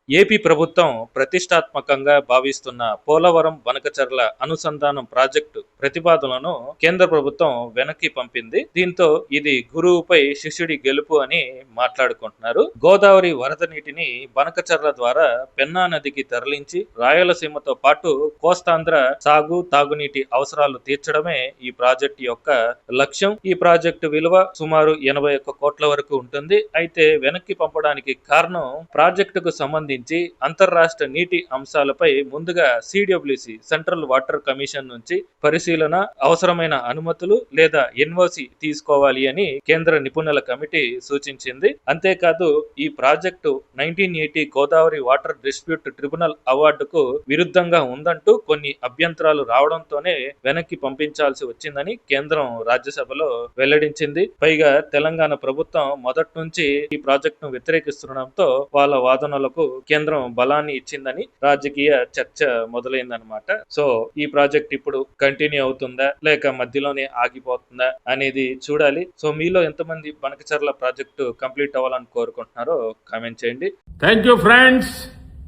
AP ప్రభుత్వం ప్రతిష్టాత్మకంగా భావిస్తున్న పోలవరం బనకచర్ల అనుసంధానం ప్రాజెక్టు ప్రతిపాదనలను కేంద్ర ప్రభుత్వం వెనక్కి పంపింది. దీంతో ఇది గురువుపై శిష్యుడి గెలుపు అని మాట్లాడుకుంటున్నారు. గోదావరి వరద నీటిని బనకచర్ల ద్వారా పెన్నా నదికి తరలించి రాయలసీమతో పాటు కోస్తాంధ్ర సాగు తాగునీటి అవసరాలు తీర్చడమే ఈ ప్రాజెక్టు యొక్క లక్ష్యం. ఈ ప్రాజెక్టు విలువ సుమారు 81 కోట్ల వరకు ఉంటుంది. అయితే వెనక్కి పంపడానికి కారణం ప్రాజెక్టుకు సంబంధించి అంతర్రాష్ట్ర నీటి అంశాలపై ముందుగా సిడబ్ల్యూసి సెంట్రల్ వాటర్ కమిషన్ నుంచి పరిశీలన, అవసరమైన అనుమతులు లేదా ఎన్ఓసి తీసుకోవాలి అని కేంద్ర నిపుణుల కమిటీ సూచించింది. అంతేకాదు ఈ project 1980 Godavari water dispute tribunal అవార్డుకు విరుద్ధంగా ఉందంటూ కొన్ని అభ్యంతరాలు రావడంతోనే వెనక్కి పంపించాల్సి వచ్చిందని కేంద్రం రాజ్యసభలో వెల్లడించింది. పైగా తెలంగాణ ప్రభుత్వం మొదటి నుంచి ఈ ప్రాజెక్టును వ్యతిరేకిస్తుండడంతో వాళ్ళ వాదనలకు కేంద్రం బలాన్ని ఇచ్చిందని రాజకీయ చర్చ మొదలైందనమాట. సో ఈ ప్రాజెక్ట్ ఇప్పుడు కంటిన్యూ అవుతుందా లేక మధ్యలోనే ఆగిపోతుందా అనేది చూడాలి. సో మీలో ఎంతమంది బనకచర్ల ప్రాజెక్టు కంప్లీట్ అవ్వాలని కోరుకుంటున్నారో కామెంట్ చేయండి. Thank you friends.